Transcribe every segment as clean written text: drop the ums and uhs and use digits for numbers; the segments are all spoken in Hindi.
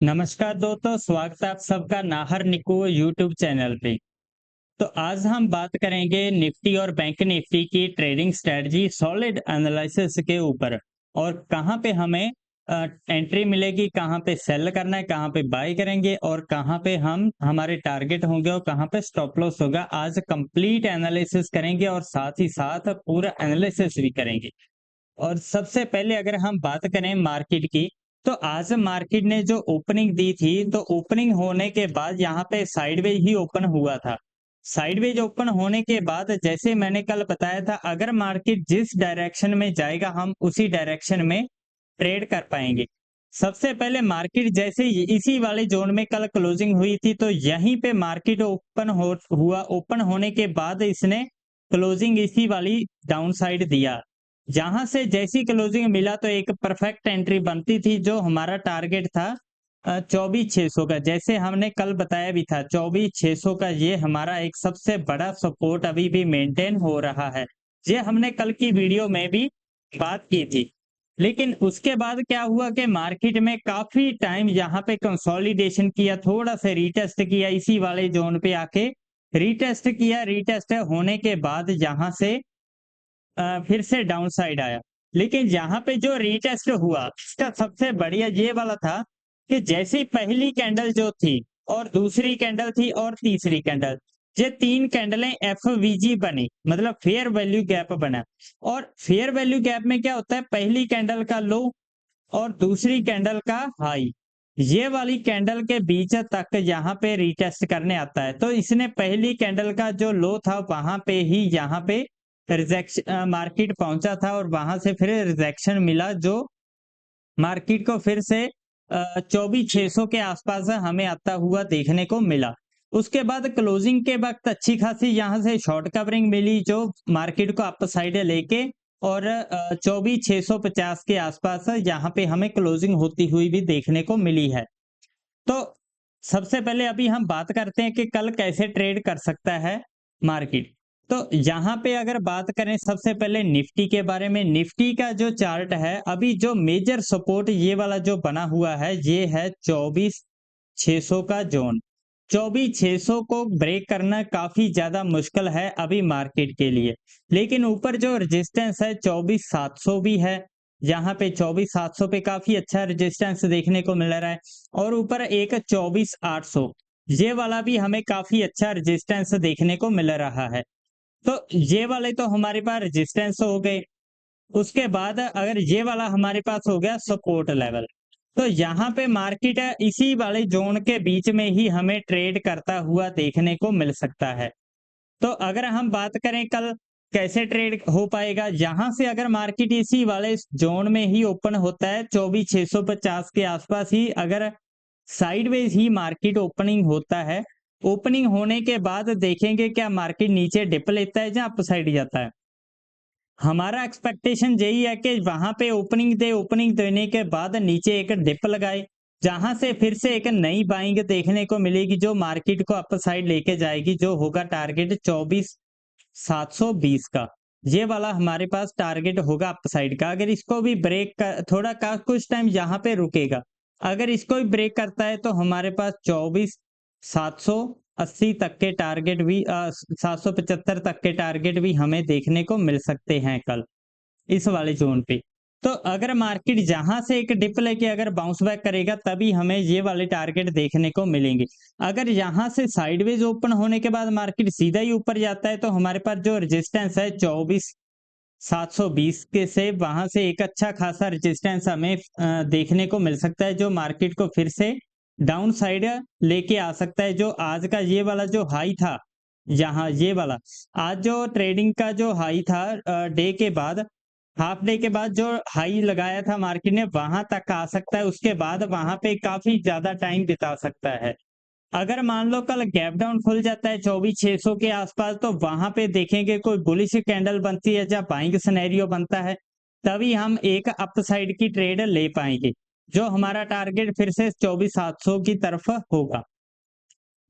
नमस्कार दोस्तों, स्वागत है आप सबका नाहर निको यूट्यूब चैनल पे। तो आज हम बात करेंगे निफ्टी और बैंक निफ्टी की ट्रेडिंग स्ट्रेटजी सॉलिड एनालिसिस के ऊपर और कहाँ पे हमें एंट्री मिलेगी, कहाँ पे सेल करना है, कहाँ पे बाय करेंगे और कहाँ पे हम हमारे टारगेट होंगे और कहाँ पे स्टॉप लॉस होगा। आज कंप्लीट एनालिसिस करेंगे और साथ ही साथ पूरा एनालिसिस भी करेंगे। और सबसे पहले अगर हम बात करें मार्केट की, तो आज मार्केट ने जो ओपनिंग दी थी, तो ओपनिंग होने के बाद यहाँ पे साइडवेज ही ओपन हुआ था। साइडवेज ओपन होने के बाद जैसे मैंने कल बताया था, अगर मार्केट जिस डायरेक्शन में जाएगा हम उसी डायरेक्शन में ट्रेड कर पाएंगे। सबसे पहले मार्केट जैसे इसी वाले जोन में कल क्लोजिंग हुई थी, तो यहीं पे मार्केट हुआ। ओपन होने के बाद इसने क्लोजिंग इसी वाली डाउन साइड दिया। जहां से जैसी क्लोजिंग मिला तो एक परफेक्ट एंट्री बनती थी। जो हमारा टारगेट था 24,600 का, जैसे हमने कल बताया भी था, 24,600 का ये हमारा एक सबसे बड़ा सपोर्ट अभी भी मेंटेन हो रहा है। ये हमने कल की वीडियो में भी बात की थी। लेकिन उसके बाद क्या हुआ कि मार्केट में काफी टाइम यहाँ पे कंसोलिडेशन किया, थोड़ा सा रीटेस्ट किया, इसी वाले जोन पे आके रीटेस्ट किया। रीटेस्ट होने के बाद यहाँ से फिर से डाउन साइड आया। लेकिन यहाँ पे जो रीटेस्ट हुआ इसका सबसे बढ़िया ये वाला था कि जैसी पहली कैंडल जो थी और दूसरी कैंडल थी और तीसरी कैंडल, ये तीन कैंडलें एफवीजी बनी, मतलब फेयर वैल्यू गैप बना। और फेयर वैल्यू गैप में क्या होता है, पहली कैंडल का लो और दूसरी कैंडल का हाई, ये वाली कैंडल के बीच तक यहाँ पे रीटेस्ट करने आता है। तो इसने पहली कैंडल का जो लो था वहां पे ही यहाँ पे रिजेक्शन मार्केट पहुंचा था और वहां से फिर रिजेक्शन मिला, जो मार्केट को फिर से 24,600 के आसपास हमें आता हुआ देखने को मिला। उसके बाद क्लोजिंग के वक्त अच्छी खासी यहाँ से शॉर्ट कवरिंग मिली, जो मार्केट को अप साइड लेके और 24,650 के आसपास यहाँ पे हमें क्लोजिंग होती हुई भी देखने को मिली है। तो सबसे पहले अभी हम बात करते हैं कि कल कैसे ट्रेड कर सकता है मार्केट। तो यहाँ पे अगर बात करें सबसे पहले निफ्टी के बारे में, निफ्टी का जो चार्ट है, अभी जो मेजर सपोर्ट ये वाला जो बना हुआ है, ये है 24,600 का जोन। 24,600 को ब्रेक करना काफी ज्यादा मुश्किल है अभी मार्केट के लिए। लेकिन ऊपर जो रेजिस्टेंस है 24,700 भी है। यहाँ पे 24,700 पे काफी अच्छा रेजिस्टेंस देखने को मिल रहा है। और ऊपर एक 24,800, ये वाला भी हमें काफी अच्छा रेजिस्टेंस देखने को मिल रहा है। तो ये वाले तो हमारे पास रेजिस्टेंस हो गए। उसके बाद अगर ये वाला हमारे पास हो गया सपोर्ट लेवल, तो यहाँ पे मार्केट इसी वाले जोन के बीच में ही हमें ट्रेड करता हुआ देखने को मिल सकता है। तो अगर हम बात करें कल कैसे ट्रेड हो पाएगा, यहां से अगर मार्केट इसी वाले जोन में ही ओपन होता है 24,650 के आसपास ही, अगर साइडवेज ही मार्केट ओपनिंग होता है, ओपनिंग होने के बाद देखेंगे क्या मार्केट नीचे डिप लेता है या अप साइड जाता है। हमारा एक्सपेक्टेशन यही है कि वहां पे ओपनिंग देने के बाद नीचे एक डिप लगाए, जहां से फिर से एक नई बाइंग देखने को मिलेगी, जो मार्केट को अप साइड लेके जाएगी, जो होगा टारगेट 24,720 का। ये वाला हमारे पास टारगेट होगा अप साइड का। अगर इसको भी ब्रेक कर थोड़ा का कुछ टाइम यहाँ पे रुकेगा, अगर इसको भी ब्रेक करता है तो हमारे पास 24,780 तक के टारगेट भी 775 तक के टारगेट भी हमें देखने को मिल सकते हैं कल इस वाले जोन पे। तो अगर मार्केट जहां से एक डिप लेके अगर बाउंस बैक करेगा, तभी हमें ये वाले टारगेट देखने को मिलेंगे। अगर यहां से साइडवेज ओपन होने के बाद मार्केट सीधा ही ऊपर जाता है, तो हमारे पास जो रेजिस्टेंस है 24,720 के से, वहां से एक अच्छा खासा रेजिस्टेंस हमें देखने को मिल सकता है, जो मार्केट को फिर से डाउन साइड लेके आ सकता है। जो आज का ये वाला जो हाई था, यहाँ ये वाला आज जो ट्रेडिंग का जो हाई था, डे के बाद, हाफ डे के बाद जो हाई लगाया था मार्केट ने, वहां तक आ सकता है। उसके बाद वहां पे काफी ज्यादा टाइम बिता सकता है। अगर मान लो कल गैप डाउन खुल जाता है 24,600 के आसपास, तो वहां पे देखेंगे कोई बुलिश कैंडल बनती है या बाइंग सिनेरियो बनता है, तभी हम एक अप साइड की ट्रेड ले पाएंगे, जो हमारा टारगेट फिर से 24,700 की तरफ होगा।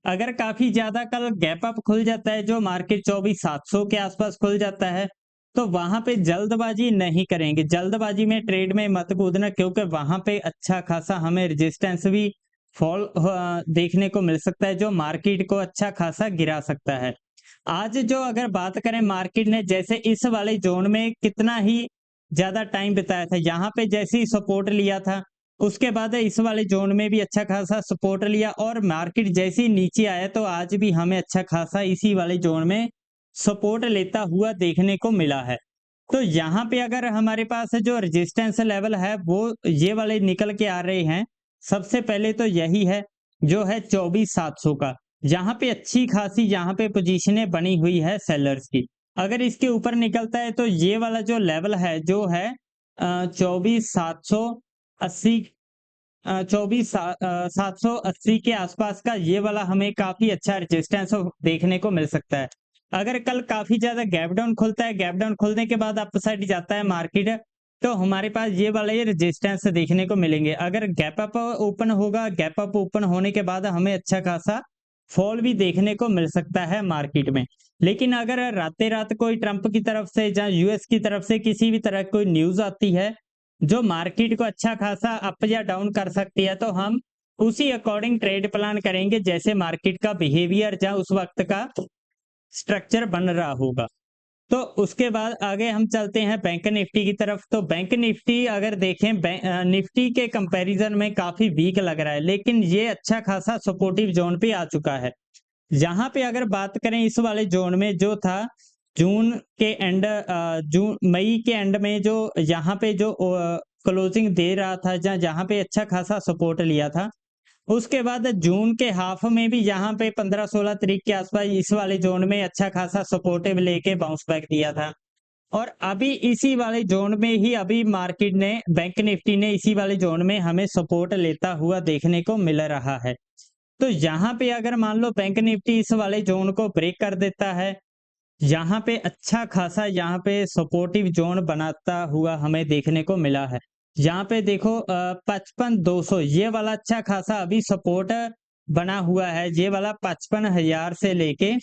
अगर काफी ज्यादा कल गैप अप खुल जाता है, जो मार्केट 24,700 के आसपास खुल जाता है, तो वहां पे जल्दबाजी नहीं करेंगे। जल्दबाजी में ट्रेड में मत कूदना, क्योंकि वहां पे अच्छा खासा हमें रेजिस्टेंस भी फॉल देखने को मिल सकता है, जो मार्केट को अच्छा खासा गिरा सकता है। आज जो अगर बात करें, मार्केट ने जैसे इस वाले ज़ोन में कितना ही ज़्यादा टाइम बिताया था, यहाँ पे जैसे ही सपोर्ट लिया था, उसके बाद इस वाले ज़ोन में भी अच्छा खासा सपोर्ट लिया और मार्केट जैसे ही नीचे आया, तो आज भी हमें अच्छा खासा इसी वाले ज़ोन में सपोर्ट लेता हुआ देखने को मिला है। तो यहाँ पे अगर हमारे पास जो रेजिस्टेंस लेवल है, वो ये वाले निकल के आ रहे हैं। सबसे पहले तो यही है, जो है 24,700 का। यहाँ पे अच्छी खासी यहाँ पे पोजीशनें बनी हुई है सेलर्स की। अगर इसके ऊपर निकलता है तो ये वाला जो लेवल है, जो है 24,780, 780 के आसपास का, ये वाला हमें काफ़ी अच्छा रेजिस्टेंस देखने को मिल सकता है। अगर कल काफ़ी ज़्यादा गैप डाउन खुलता है, गैप डाउन खुलने के बाद अप साइड जाता है मार्केट, तो हमारे पास ये वाले ये रेजिस्टेंस देखने को मिलेंगे। अगर गैप अप ओपन होगा, गैप अप ओपन होने के बाद हमें अच्छा खासा फॉल भी देखने को मिल सकता है मार्केट में। लेकिन अगर रातें-रात कोई ट्रंप की तरफ से या यूएस की तरफ से किसी भी तरह की कोई न्यूज़ आती है, जो मार्केट को अच्छा खासा अप या डाउन कर सकती है, तो हम उसी अकॉर्डिंग ट्रेड प्लान करेंगे, जैसे मार्केट का बिहेवियर या उस वक़्त का स्ट्रक्चर बन रहा होगा। तो उसके बाद आगे हम चलते हैं बैंक निफ्टी की तरफ। तो बैंक निफ्टी अगर देखें, निफ्टी के कंपैरिजन में काफ़ी वीक लग रहा है, लेकिन ये अच्छा खासा सपोर्टिव ज़ोन पे आ चुका है। यहाँ पे अगर बात करें, इस वाले ज़ोन में जो था जून के एंड जून मई के एंड में, जो यहाँ पे जो क्लोजिंग दे रहा था, जहाँ पे अच्छा खासा सपोर्ट लिया था, उसके बाद जून के हाफ में भी यहाँ पे 15-16 तारीख के आसपास इस वाले ज़ोन में अच्छा खासा सपोर्टिव लेके बाउंस बैक दिया था। और अभी इसी वाले ज़ोन में ही अभी मार्केट ने, बैंक निफ्टी ने इसी वाले ज़ोन में हमें सपोर्ट लेता हुआ देखने को मिल रहा है। तो यहाँ पे अगर मान लो बैंक निफ्टी इस वाले ज़ोन को ब्रेक कर देता है, यहाँ पे अच्छा खासा यहाँ पे सपोर्टिव ज़ोन बनाता हुआ हमें देखने को मिला है। यहाँ पे देखो 55,200 ये वाला अच्छा खासा अभी सपोर्ट बना हुआ है। ये वाला 55,000 से लेके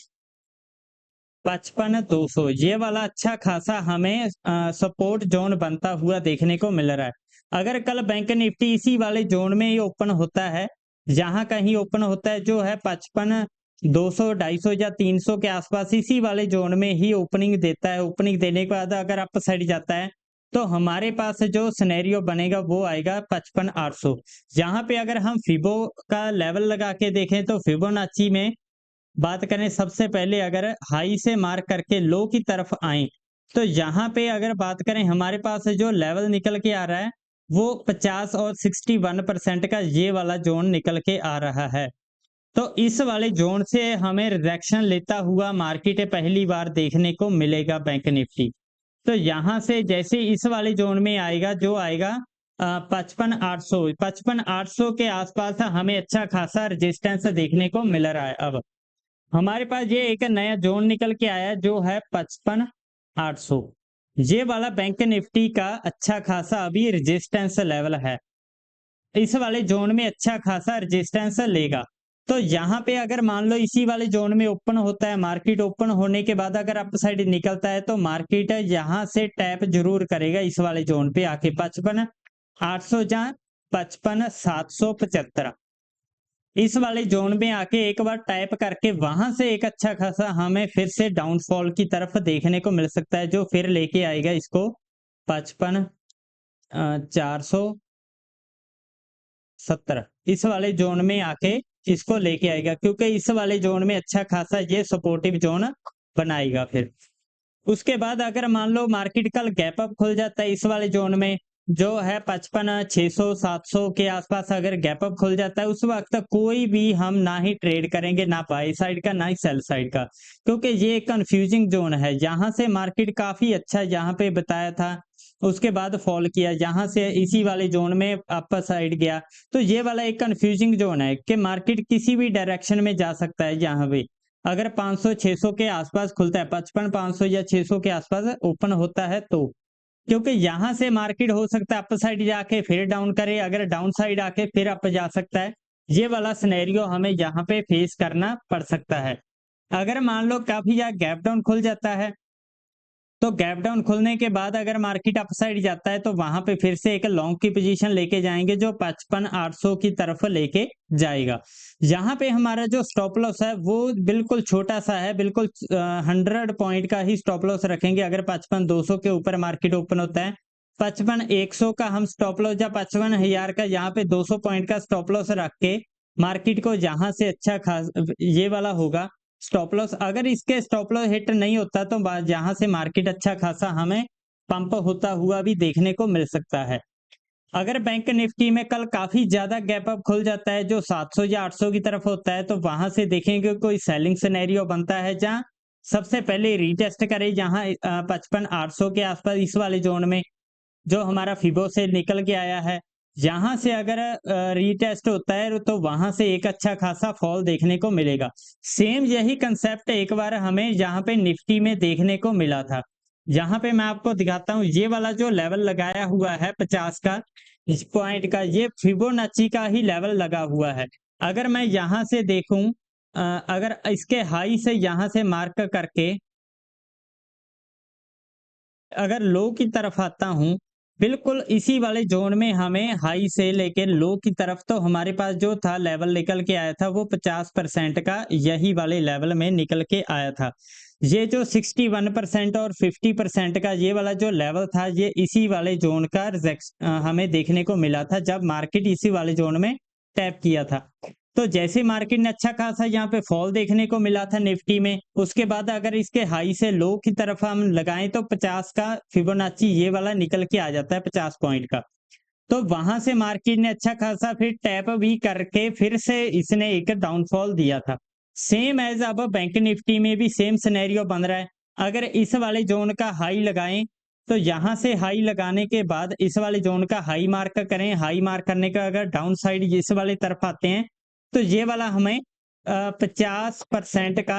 55,200 ये वाला अच्छा खासा हमें सपोर्ट ज़ोन बनता हुआ देखने को मिल रहा है। अगर कल बैंक निफ्टी इसी वाले ज़ोन में ही ओपन होता है, जहाँ कहीं ओपन होता है, जो है 55,200, 250 या 300 के आसपास, इसी वाले ज़ोन में ही ओपनिंग देता है। ओपनिंग देने के बाद अगर अप साइड जाता है, तो हमारे पास जो सिनेरियो बनेगा वो आएगा 55,800। यहाँ पे अगर हम फिबो का लेवल लगा के देखें, तो फिबोनाची में बात करें, सबसे पहले अगर हाई से मार्क करके लो की तरफ आए, तो यहाँ पे अगर बात करें, हमारे पास जो लेवल निकल के आ रहा है, वो 50 और 61% का ये वाला जोन निकल के आ रहा है। तो इस वाले जोन से हमें रिजेक्शन लेता हुआ मार्केट पहली बार देखने को मिलेगा बैंक निफ्टी। तो यहाँ से जैसे इस वाले जोन में आएगा, जो आएगा 55,800 के आसपास हमें अच्छा खासा रेजिस्टेंस देखने को मिल रहा है। अब हमारे पास ये एक नया जोन निकल के आया, जो है 55,800। ये वाला बैंक निफ्टी का अच्छा खासा अभी रेजिस्टेंस लेवल है। इस वाले जोन में अच्छा खासा रेजिस्टेंस लेगा। तो यहाँ पे अगर मान लो इसी वाले जोन में ओपन होता है, मार्केट ओपन होने के बाद अगर अप साइड निकलता है, तो मार्केट यहाँ से टैप जरूर करेगा इस वाले जोन पे आके 55,800 या 55,775। इस वाले जोन में आके एक बार टाइप करके वहां से एक अच्छा खासा हमें फिर से डाउनफॉल की तरफ देखने को मिल सकता है, जो फिर लेके आएगा इसको 55,470 इस वाले जोन में आके इसको लेके आएगा, क्योंकि इस वाले जोन में अच्छा खासा ये सपोर्टिव जोन बनाएगा। फिर उसके बाद अगर मान लो मार्केट कल गैप अप खुल जाता है इस वाले जोन में, जो है 55,600 700 के आसपास अगर गैप अप खुल जाता है, उस वक्त कोई भी हम ना ही ट्रेड करेंगे, ना बाई साइड का ना ही सेल साइड का, क्योंकि ये एक कंफ्यूजिंग जोन है। यहाँ से मार्केट काफी अच्छा यहाँ पे बताया था, उसके बाद फॉल किया, यहाँ से इसी वाले जोन में अपर साइड गया। तो ये वाला एक कंफ्यूजिंग जोन है कि मार्केट किसी भी डायरेक्शन में जा सकता है। यहाँ पे अगर 500-600 के आसपास खुलता है, 55-500 या 600 के आसपास ओपन होता है, तो क्योंकि यहाँ से मार्केट हो सकता है अप साइड जाके फिर डाउन करे, अगर डाउन साइड आके फिर अप जा सकता है। ये वाला सिनेरियो हमें यहाँ पे फेस करना पड़ सकता है। अगर मान लो काफी ज्यादा गैप डाउन खुल जाता है, तो गैप डाउन खुलने के बाद अगर मार्केट अपसाइड जाता है तो वहां पे फिर से एक लॉन्ग की पोजीशन लेके जाएंगे जो 55,800 की तरफ लेके जाएगा। यहाँ पे हमारा जो स्टॉप लॉस है वो बिल्कुल छोटा सा है, बिल्कुल 100 पॉइंट का ही स्टॉप लॉस रखेंगे। अगर 55,200 के ऊपर मार्केट ओपन होता है, 55,100 का हम स्टॉप लॉस या 55,000 का यहाँ पे 200 पॉइंट का स्टॉप लॉस रख के मार्केट को जहां से अच्छा खास ये वाला होगा स्टॉप लॉस, अगर इसके स्टॉप लॉस हिट नहीं होता तो जहां से मार्केट अच्छा खासा हमें पंप होता हुआ भी देखने को मिल सकता है। अगर बैंक निफ्टी में कल काफी ज्यादा गैप अप खुल जाता है जो 700 या 800 की तरफ होता है, तो वहां से देखेंगे कोई सेलिंग सिनेरियो बनता है जहां सबसे पहले रीटेस्ट करे, जहां 55,800 के आसपास इस वाले जोन में जो हमारा फिबो से निकल के आया है, यहाँ से अगर रीटेस्ट होता है तो वहां से एक अच्छा खासा फॉल देखने को मिलेगा। सेम यही कंसेप्ट एक बार हमें यहाँ पे निफ्टी में देखने को मिला था। यहाँ पे मैं आपको दिखाता हूँ, ये वाला जो लेवल लगाया हुआ है 50 का इस पॉइंट का, ये फिबोनाची का ही लेवल लगा हुआ है। अगर मैं यहाँ से देखूं, अगर इसके हाई से यहाँ से मार्क करके अगर लो की तरफ आता हूं, बिल्कुल इसी वाले जोन में हमें हाई से लेके लो की तरफ तो हमारे पास जो था लेवल निकल के आया था वो 50% का यही वाले लेवल में निकल के आया था। ये जो 61% और 50% का ये वाला जो लेवल था, ये इसी वाले जोन का हमें देखने को मिला था जब मार्केट इसी वाले जोन में टैप किया था। तो जैसे मार्केट ने अच्छा खासा यहाँ पे फॉल देखने को मिला था निफ्टी में, उसके बाद अगर इसके हाई से लो की तरफ हम लगाएं तो 50 का फिबोनाची ये वाला निकल के आ जाता है 50 पॉइंट का। तो वहां से मार्केट ने अच्छा खासा फिर टैप भी करके फिर से इसने एक डाउनफॉल दिया था। सेम एज अब बैंक निफ्टी में भी सेम सिनेरियो बन रहा है। अगर इस वाले जोन का हाई लगाएं तो यहां से हाई लगाने के बाद इस वाले जोन का हाई मार्क करें, हाई मार्क करने का अगर डाउन साइड इस वाले तरफ आते हैं तो ये वाला हमें 50% का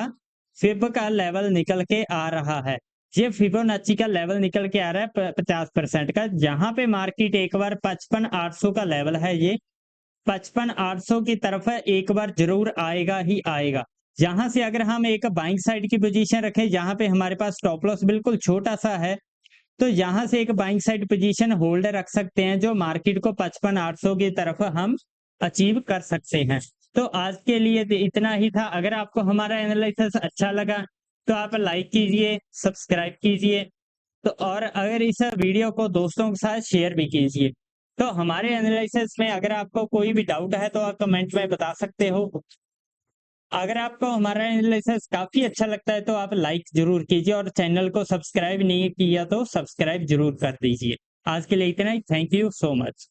फिब का लेवल निकल के आ रहा है। ये फिबोनाची का लेवल निकल के आ रहा है 50% का, जहां पे मार्केट एक बार 55,800 का लेवल है, ये 55,800 की तरफ एक बार जरूर आएगा ही आएगा। यहां से अगर हम एक बाइंग साइड की पोजीशन रखें, यहाँ पे हमारे पास स्टॉप लॉस बिल्कुल छोटा सा है, तो यहां से एक बाइंग साइड पोजीशन होल्ड रख सकते हैं जो मार्केट को 55,800 की तरफ हम अचीव कर सकते हैं। तो आज के लिए तो इतना ही था। अगर आपको हमारा एनालिसिस अच्छा लगा तो आप लाइक कीजिए, सब्सक्राइब कीजिए, तो और अगर इस वीडियो को दोस्तों के साथ शेयर भी कीजिए। तो हमारे एनालिसिस में अगर आपको कोई भी डाउट है तो आप कमेंट में बता सकते हो। अगर आपको हमारा एनालिसिस काफी अच्छा लगता है तो आप लाइक जरूर कीजिए, और चैनल को सब्सक्राइब नहीं किया तो सब्सक्राइब जरूर कर दीजिए। आज के लिए इतना ही। Thank you so much.